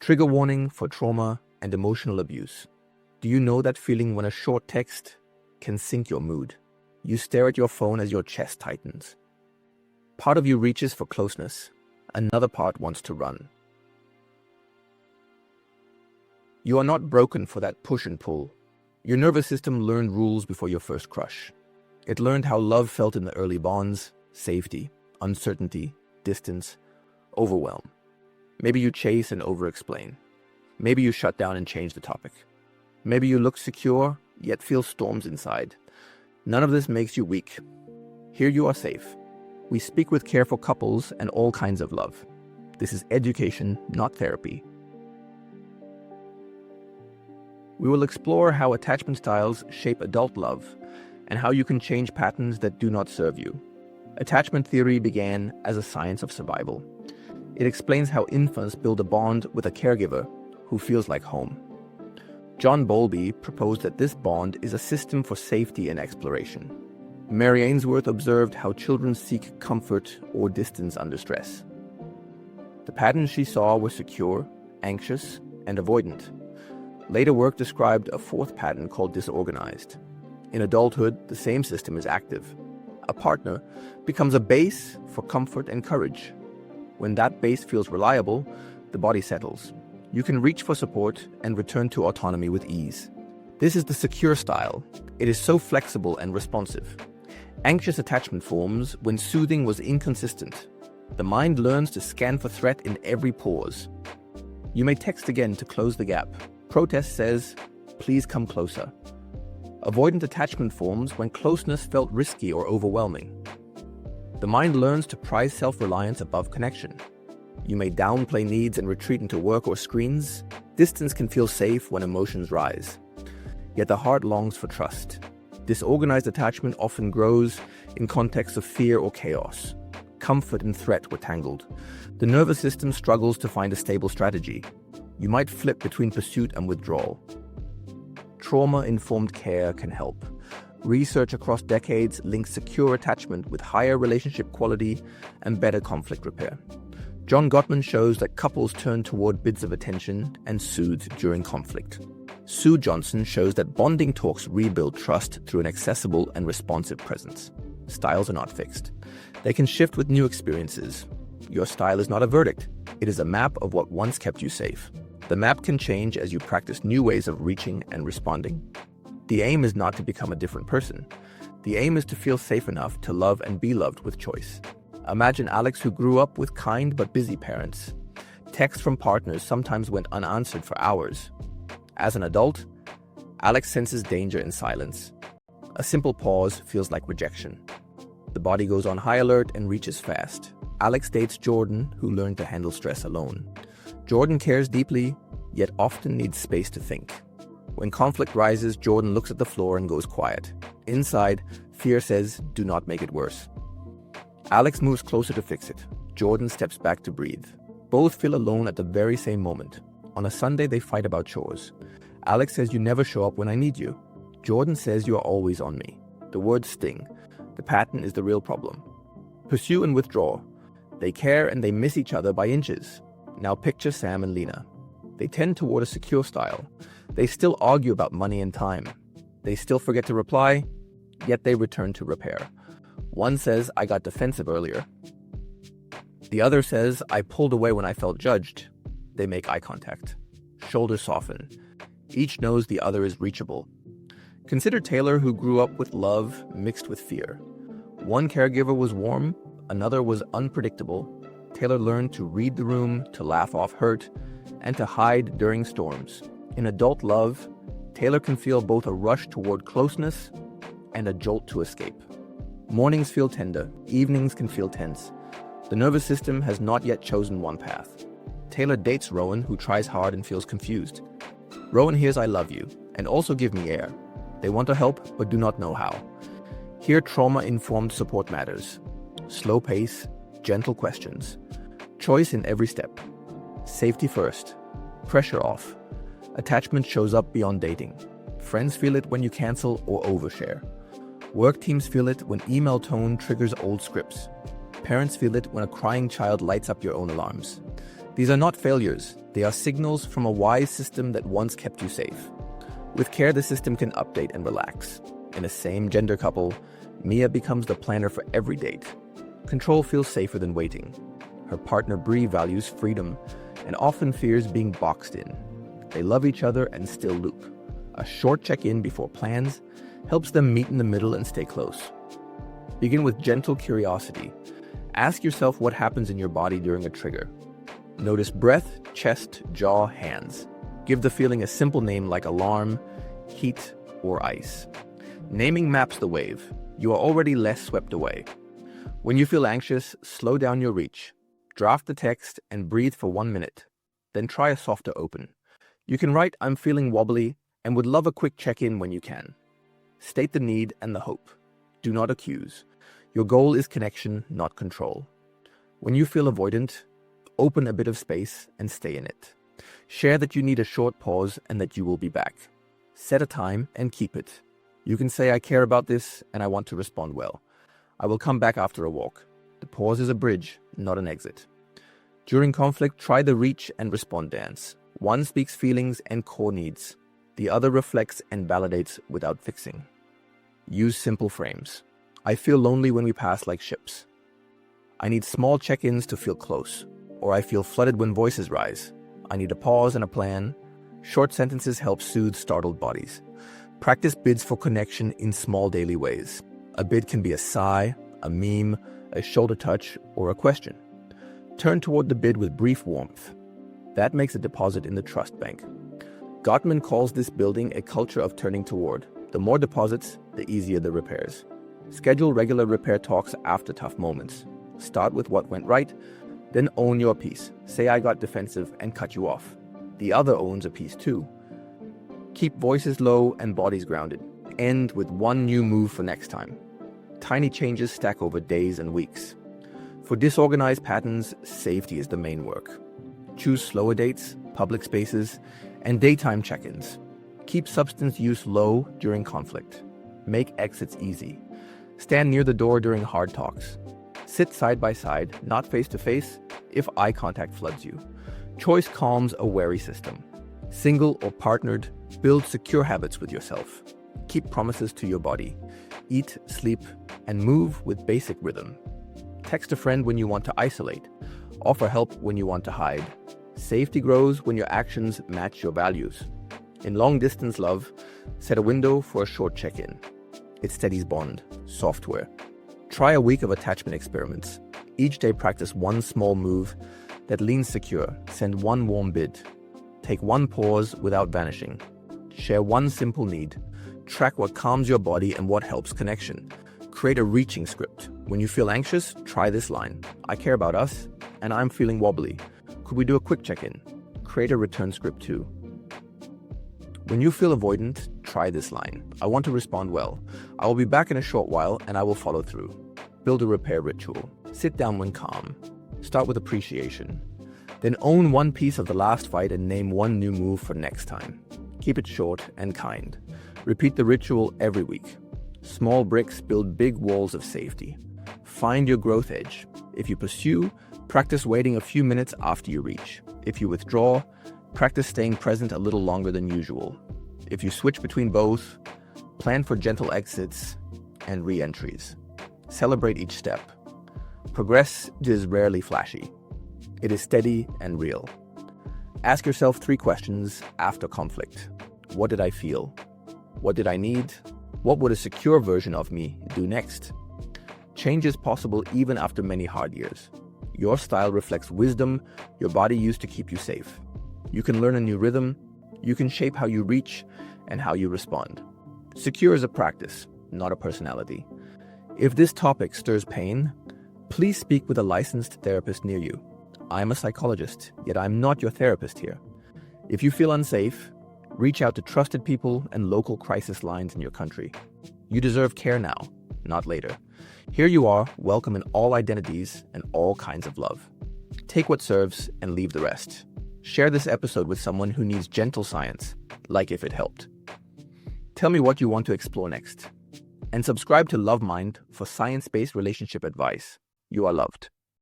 Trigger warning for trauma and emotional abuse. Do you know that feeling when a short text can sink your mood? You stare at your phone as your chest tightens. Part of you reaches for closeness. Another part wants to run. You are not broken for that push and pull. Your nervous system learned rules before your first crush. It learned how love felt in the early bonds: safety, uncertainty, distance, overwhelm. Maybe you chase and over-explain. Maybe you shut down and change the topic. Maybe you look secure, yet feel storms inside. None of this makes you weak. Here you are safe. We speak with care for couples and all kinds of love. This is education, not therapy. We will explore how attachment styles shape adult love and how you can change patterns that do not serve you. Attachment theory began as a science of survival. It explains how infants build a bond with a caregiver who feels like home. John Bowlby proposed that this bond is a system for safety and exploration. Mary Ainsworth observed how children seek comfort or distance under stress. The patterns she saw were secure, anxious, and avoidant. Later work described a fourth pattern called disorganized. In adulthood, the same system is active. A partner becomes a base for comfort and courage. When that base feels reliable, the body settles. You can reach for support and return to autonomy with ease. This is the secure style. It is so flexible and responsive. Anxious attachment forms when soothing was inconsistent. The mind learns to scan for threat in every pause. You may text again to close the gap. Protest says, "Please come closer." Avoidant attachment forms when closeness felt risky or overwhelming. The mind learns to prize self-reliance above connection. You may downplay needs and retreat into work or screens. Distance can feel safe when emotions rise. Yet the heart longs for trust. Disorganized attachment often grows in contexts of fear or chaos. Comfort and threat were tangled. The nervous system struggles to find a stable strategy. You might flip between pursuit and withdrawal. Trauma-informed care can help. Research across decades links secure attachment with higher relationship quality and better conflict repair. John Gottman shows that couples turn toward bids of attention and soothe during conflict. Sue Johnson shows that bonding talks rebuild trust through an accessible and responsive presence. Styles are not fixed. They can shift with new experiences. Your style is not a verdict. It is a map of what once kept you safe. The map can change as you practice new ways of reaching and responding. The aim is not to become a different person. The aim is to feel safe enough to love and be loved with choice. Imagine Alex, who grew up with kind but busy parents. Texts from partners sometimes went unanswered for hours. As an adult, Alex senses danger in silence. A simple pause feels like rejection. The body goes on high alert and reaches fast. Alex dates Jordan, who learned to handle stress alone. Jordan cares deeply, yet often needs space to think. When conflict rises, Jordan looks at the floor and goes quiet. Inside, fear says, "Do not make it worse." Alex moves closer to fix it. Jordan steps back to breathe. Both feel alone at the very same moment. On a Sunday, they fight about chores. Alex says, "You never show up when I need you." Jordan says, "You are always on me." The words sting. The pattern is the real problem. Pursue and withdraw. They care and they miss each other by inches. Now picture Sam and Lena. They tend toward a secure style. They still argue about money and time. They still forget to reply, yet they return to repair. One says, "I got defensive earlier." The other says, "I pulled away when I felt judged." They make eye contact. Shoulders soften. Each knows the other is reachable. Consider Taylor, who grew up with love mixed with fear. One caregiver was warm, another was unpredictable. Taylor learned to read the room, to laugh off hurt, and to hide during storms. In adult love, Taylor can feel both a rush toward closeness and a jolt to escape. Mornings feel tender, evenings can feel tense. The nervous system has not yet chosen one path. Taylor dates Rowan, who tries hard and feels confused. Rowan hears "I love you," and also "give me air." They want to help, but do not know how. Here, trauma-informed support matters. Slow pace, gentle questions. Choice in every step. Safety first. Pressure off. Attachment shows up beyond dating. Friends feel it when you cancel or overshare. Work teams feel it when email tone triggers old scripts. Parents feel it when a crying child lights up your own alarms. These are not failures. They are signals from a wise system that once kept you safe. With care, the system can update and relax. In a same-gender couple, Mia becomes the planner for every date. Control feels safer than waiting. Her partner Bree values freedom and often fears being boxed in. They love each other and still loop. A short check-in before plans helps them meet in the middle and stay close. Begin with gentle curiosity. Ask yourself what happens in your body during a trigger. Notice breath, chest, jaw, hands. Give the feeling a simple name like alarm, heat, or ice. Naming maps the wave. You are already less swept away. When you feel anxious, slow down your reach. Draft the text and breathe for 1 minute. Then try a softer open. You can write, "I'm feeling wobbly and would love a quick check-in when you can." State the need and the hope. Do not accuse. Your goal is connection, not control. When you feel avoidant, open a bit of space and stay in it. Share that you need a short pause and that you will be back. Set a time and keep it. You can say, "I care about this and I want to respond well. I will come back after a walk." The pause is a bridge, not an exit. During conflict, try the reach and respond dance. One speaks feelings and core needs. The other reflects and validates without fixing. Use simple frames. I feel lonely when we pass like ships. I need small check-ins to feel close. Or I feel flooded when voices rise. I need a pause and a plan. Short sentences help soothe startled bodies. Practice bids for connection in small daily ways. A bid can be a sigh, a meme, a shoulder touch, or a question. Turn toward the bid with brief warmth. That makes a deposit in the trust bank. Gottman calls this building a culture of turning toward. The more deposits, the easier the repairs. Schedule regular repair talks after tough moments. Start with what went right, then own your piece. Say, "I got defensive," and cut you off. The other owns a piece too. Keep voices low and bodies grounded. End with one new move for next time. Tiny changes stack over days and weeks. For disorganized patterns, safety is the main work. Choose slower dates, public spaces, and daytime check-ins. Keep substance use low during conflict. Make exits easy. Stand near the door during hard talks. Sit side by side, not face to face, if eye contact floods you. Choice calms a wary system. Single or partnered, build secure habits with yourself. Keep promises to your body. Eat, sleep, and move with basic rhythm. Text a friend when you want to isolate. Offer help when you want to hide. Safety grows when your actions match your values. In long-distance love, set a window for a short check-in. It steadies bond. Software. Try a week of attachment experiments. Each day practice one small move that leans secure. Send one warm bid. Take one pause without vanishing. Share one simple need. Track what calms your body and what helps connection. Create a reaching script. When you feel anxious, try this line. "I care about us, and I'm feeling wobbly. Could we do a quick check-in?" Create a return script too. When you feel avoidant, try this line. "I want to respond well. I will be back in a short while and I will follow through." Build a repair ritual. Sit down when calm. Start with appreciation. Then own one piece of the last fight and name one new move for next time. Keep it short and kind. Repeat the ritual every week. Small bricks build big walls of safety. Find your growth edge. If you pursue, practice waiting a few minutes after you reach. If you withdraw, practice staying present a little longer than usual. If you switch between both, plan for gentle exits and re-entries. Celebrate each step. Progress is rarely flashy. It is steady and real. Ask yourself 3 questions after conflict. What did I feel? What did I need? What would a secure version of me do next? Change is possible even after many hard years. Your style reflects wisdom your body used to keep you safe. You can learn a new rhythm. You can shape how you reach and how you respond. Secure is a practice, not a personality. If this topic stirs pain, please speak with a licensed therapist near you. I'm a psychologist, yet I'm not your therapist here. If you feel unsafe, reach out to trusted people and local crisis lines in your country. You deserve care now, not later. Here you are, welcome in all identities and all kinds of love. Take what serves and leave the rest. Share this episode with someone who needs gentle science, like if it helped. Tell me what you want to explore next. And subscribe to Love Mind for science-based relationship advice. You are loved.